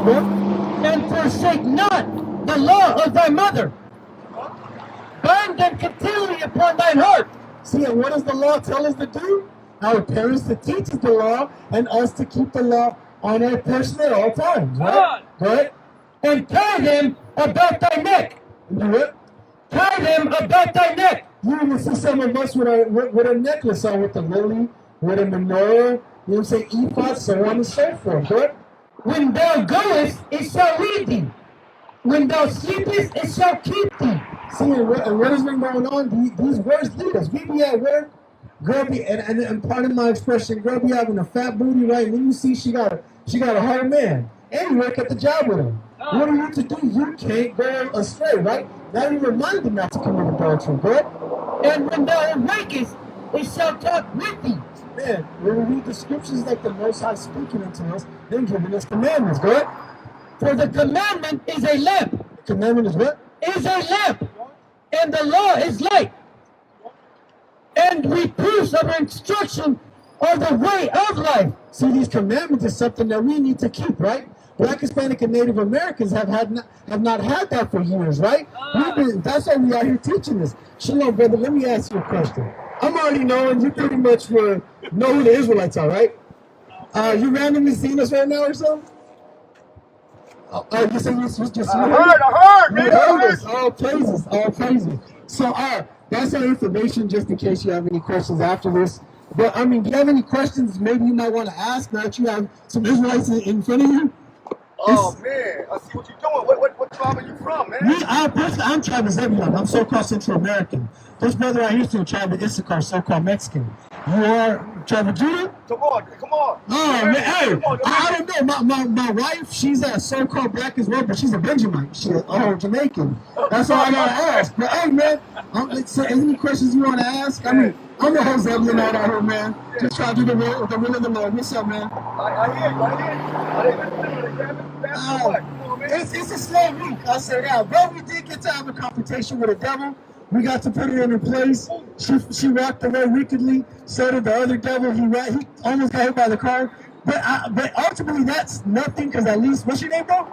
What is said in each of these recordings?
And forsake not the law of thy mother. Bind them continually upon thine heart. See, and what does the law tell us to do? Our parents to teach us the law and us to keep the law on our person at all times, right? Right? And tie them about thy neck. Do it. Tie them about thy neck. You even see some of us with a necklace on, with the lily, with a menorah, you know what I'm saying, ephod, so on and so forth, right? When thou goest, it shall lead thee. When thou sleepest, it shall keep thee. See, and what has been going on? These words lead us. We be at work, girl be, and part of my expression, girl be having a fat booty, right? And then you see she got a hard man, and you work at the job with him. What are you to do? You can't go astray, right? Now you remind them not to commit adultery, right? And when thou awakest, it shall talk with thee. Man, when we read the scriptures like the Most High speaking unto us, then giving us commandments, right? For the commandment is a lamp. The commandment is what? Is a lamp. And the law is light. And reproofs of instruction are the way of life. See, these commandments is something that we need to keep, right? Black, Hispanic, and Native Americans have not had that for years, right? That's why we are here teaching this. Shalom, brother, let me ask you a question. I'm already knowing you pretty much know who the Israelites are, right? You randomly seeing us right now or something? You say you just I heard, man. You heard us. All praises, all praises. So, that's our information just in case you have any questions after this. But, I mean, do you have any questions maybe you might want to ask now that you have some Israelites in front of you? Oh, man. I see what you're doing. What tribe are you from, man? I'm tribe of Zebulon. I'm so-called Central American. This brother right here is from tribe of Issachar, so-called Mexican. You are tribe of Judah? Come on. Oh, man, hey, I don't know. My wife, she's a so-called black as well, but she's a Benjamite. She's a Jamaican. That's all I gotta ask. But hey, man, so any questions you want to ask? I mean, I'm the whole Zebulon out here, man. Just trying to do the will of the Lord. What's up, man? I hear you. It's a slow week, I'll say that. But we did get to have a confrontation with a devil. We got to put her in her place. She walked away wickedly. So did the other devil. He almost got hit by the car. But ultimately, that's nothing, because at least, what's your name, bro?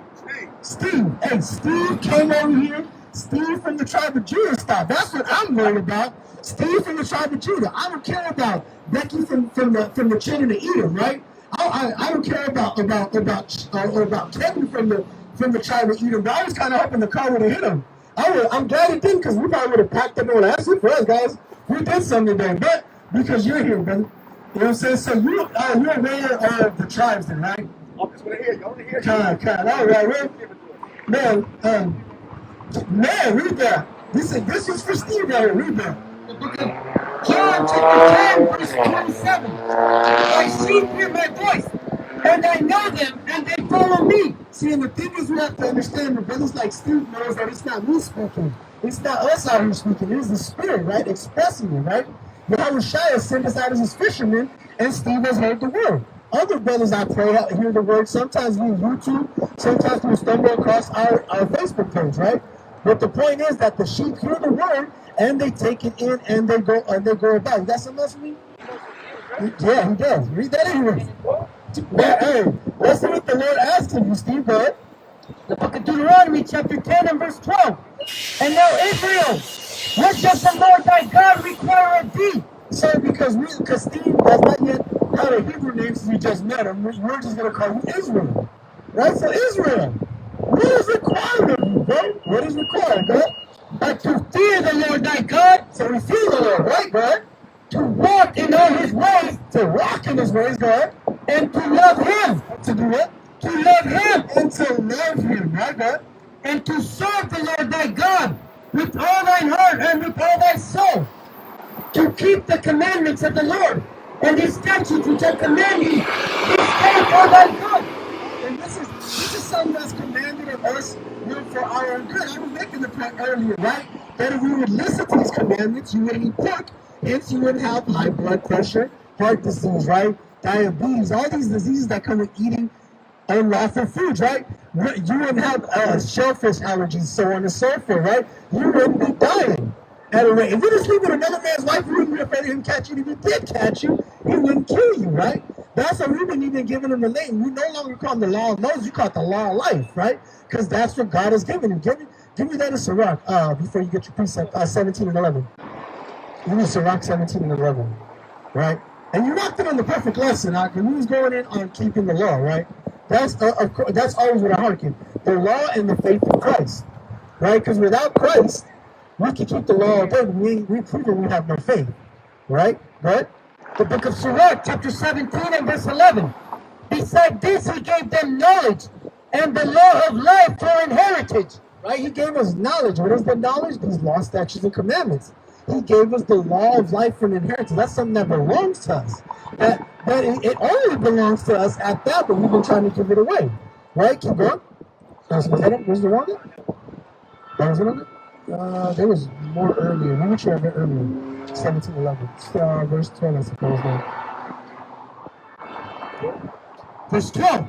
Steve. Hey, Steve came over here. Steve from the tribe of Judah stopped. That's what I'm worried about. Steve from the tribe of Judah. I don't care about Becky from the children of Edom, right? I don't care about Kevin from the tribe of Edom. But I was kind of hoping the car would have hit him. I'm glad it didn't, because we probably would have packed up and that's it for us, guys. We did something today, but because you're here, brother. You know what I'm saying? So you're aware of the tribes then, right? I'm just going to hear you. All right, man. Man, read that. This is for Steve right here. Read that. John chapter 10, verse 27. My sheep hear my voice, and I know them, and they follow me. See, and the thing is, we have to understand that brothers like Steve knows that it's not me speaking. It's not us out here speaking. It is the Spirit, right? Expressing it, right? YHWH sent us out as his fishermen, and Steve has heard the word. Other brothers I pray hear the word sometimes via YouTube, sometimes we stumble across our Facebook page, right? But the point is that the sheep hear the word, and they take it in, and they go about. You got something else for me? Yeah, he does. Read that anyway. Hey, let's see what the Lord asked him, Steve. Go ahead. The book of Deuteronomy, chapter 10 and verse 12. And now Israel, what does the Lord thy God require of thee? So because Steve does not yet have a Hebrew name since we just met him, we're just going to call him Israel. Right? So Israel, what is required of you, bro? What is required, bro? But to fear the Lord thy God, So we fear the Lord, right, God? to walk in all his ways, To walk in his ways, God. and to love him, To do what? to love him, And to love him, right, God? and to serve the Lord thy God with all thine heart and with all thy soul, to keep the commandments of the Lord and his statutes which I command thee this day for thy good. And this is something that's commanded of us, for our own good. I was making the point earlier, right? That if we would listen to these commandments, you wouldn't eat pork. Hence, you wouldn't have high blood pressure, heart disease, right? Diabetes, all these diseases that come with eating unlawful foods, right? You wouldn't have shellfish allergies, so on and so forth, right? You wouldn't be dying at a rate. If you just sleep with another man's wife, you wouldn't be afraid of him catching you. If he did catch you, he wouldn't kill you, right? That's what we've been even giving them the name. We no longer call them the law of Moses. You call it the law of life, right? Because that's what God has given you. Give me that in Sirach before you get your precept, 17 and 11. Give me Sirach 17 and 11, right? And you knocked it on the perfect lesson, we was going in on keeping the law, right? That's of course, that's always what I hearken. The law and the faith of Christ, right? Because without Christ, we can keep the law all day. We prove that we have no faith, right? Right? The book of Sirach, chapter 17 and verse 11. Beside this, he gave them knowledge and the law of life for an heritage. Right? He gave us knowledge. What is the knowledge? These law, statutes, and commandments. He gave us the law of life for an inheritance. That's something that belongs to us. It only belongs to us at that, but we've been trying to give it away. Right? Keep going. Was the wrong one? That was another? There was more earlier. Let me try a bit earlier. 17:11. Verse 12, I suppose. Verse 12.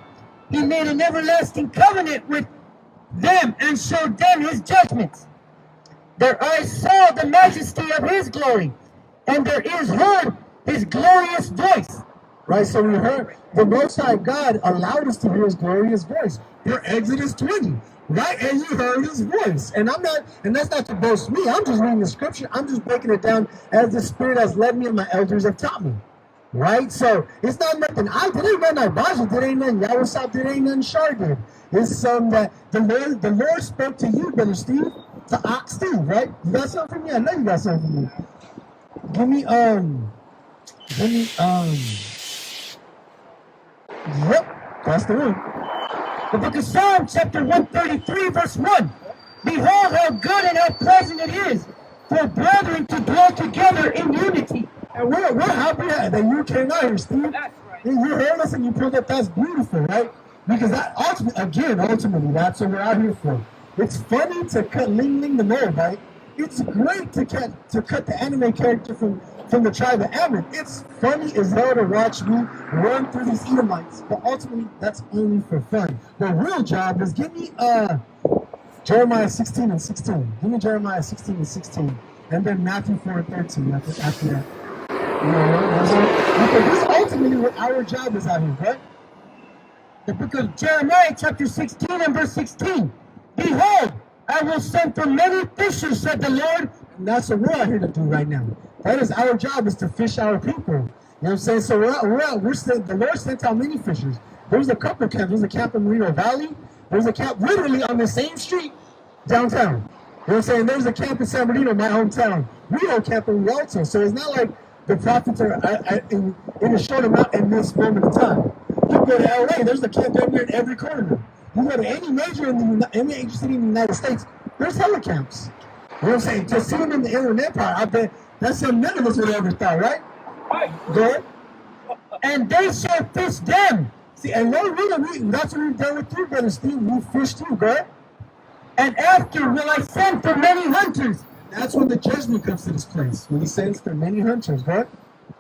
He made an everlasting covenant with them and showed them his judgments. Their eyes saw the majesty of his glory, and their ears heard his glorious voice. Right, so we heard the Most High God allowed us to hear his glorious voice. You're Exodus 20, right? And you heard his voice. And that's not to boast me. I'm just reading the scripture. I'm just breaking it down as the Spirit has led me and my elders have taught me. Right? So it's not nothing I did, ain't nothing IBADYAH did, ain't nothing YHWH did, ain't nothing Shar did. It's something that the Lord spoke to you, Brother Steve, to Steve, right? You got something for me? I know you got something for me. Give me yep, that's the one. The book of Psalms, chapter 133, verse 1. Behold how good and how pleasant it is for brethren to dwell together in unity. And we're happy that you came out here, Steve. That's right. And you heard us and you proved that that's beautiful, right? Because that ultimately, that's what we're out here for. It's funny to cut Ling Ling the Moabite. It's great to cut the anime character from the tribe of Ammon. It's funny as hell to watch me run through these Edomites, but ultimately that's only for fun. The real job is give me Jeremiah 16 and 16. Give me Jeremiah 16 and 16, and then Matthew 4 and 13 after that. You know, because this is ultimately what our job is out here, right? The book of Jeremiah, chapter 16 and verse 16. Behold, I will send for many fishers, said the Lord. And that's what we're out here to do right now. That is our job, is to fish our people. You know what I'm saying? So the Lord sent out many fishers. There was a couple of camps. There's a camp in Moreno Valley. There's a camp literally on the same street downtown. You know what I'm saying? There's a camp in San Bernardino, my hometown. We don't camp in Rialto. So it's not like the prophets are in a short amount in this moment of time. You go to LA, there's a camp everywhere in every corner. You go to any major city in the United States, there's hella camps. You know what I'm saying? To see them in the Inland Empire, I bet that's something none of us would ever thought, right? Right. Go ahead. And they shall fish them. See, and that's what we've done with you, Brother Steve. We fished you, go ahead. And after will I send for many hunters. That's when the judgment comes to this place, when he sends for many hunters, go ahead.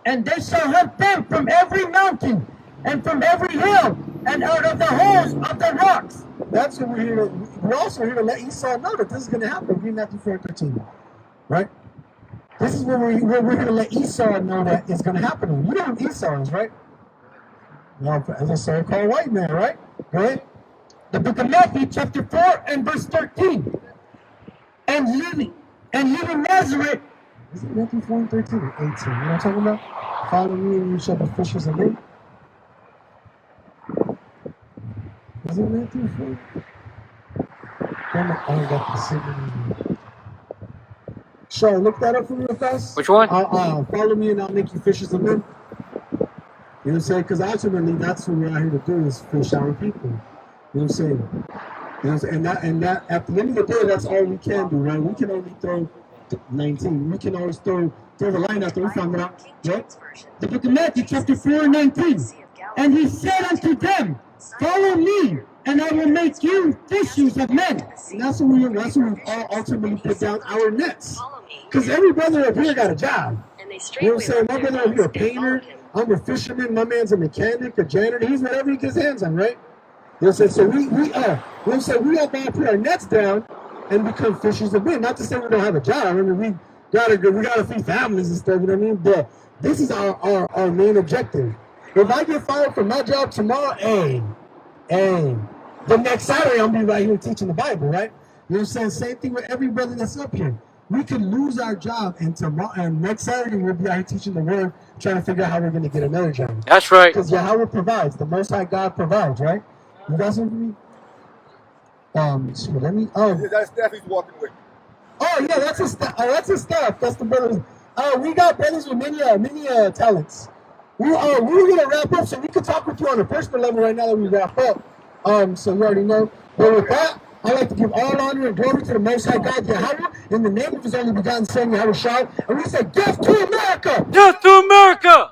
And they shall hunt them from every mountain and from every hill and out of the holes of the rocks. That's what we're here to. We're also here to let Esau know that this is going to happen. Read Matthew 4:13, right? This is what we're here to let Esau know that it's going to happen. You know who Esau is, right? Well, as a so-called white man, right? Go ahead. The book of Matthew, chapter 4 and verse 13. And leaving Nazareth. Is it Matthew 4 and 13 or 18? You know what I'm talking about? Follow me and you shall be fishers of men. Is it Matthew 4? I got the second. Sure, look that up for me real fast. Which one? Follow me and I'll make you fishers of men. You know what I'm saying? Because ultimately, that's what we're out here to do, is fish our people. You know what I'm saying? You know, and that at the end of the day, that's all we can do, right? We can only throw 19. We can always throw the line out there. We found out, right? The book of Matthew, chapter 4 and 19. And he said unto them, follow me, and I will make you fishers of men. And that's what we all ultimately put down our nets. Because every brother up here got a job. You know what I'm saying? My brother up here a painter. I'm a fisherman. My man's a mechanic, a janitor. He's whatever he gets his hands on, right? You know what I'm saying? So we all gotta put our nets down and become fishers of men. Not to say we don't have a job. I mean, we gotta feed families and stuff. You know what I mean? But this is our main objective. If I get fired from my job tomorrow, hey, the next Saturday I'll be right here teaching the Bible, right? You know what I'm saying? Same thing with every brother that's up here. We could lose our job, and tomorrow and next Saturday we'll be out here teaching the word, trying to figure out how we're going to get another job. That's right. Because Yahweh provides. The Most High God provides, right? You guys hear me? So let me. That's staff he's walking with. Oh yeah, that's his staff. That's his staff. That's the brothers. We got brothers with many talents. We were gonna wrap up, so we could talk with you on a personal level right now that we wrap up. So you already know. But with that, I'd like to give all honor and glory to the Most High God, Yahweh, in the name of His only begotten Son, YHWH. And we say, death to America! Death to America!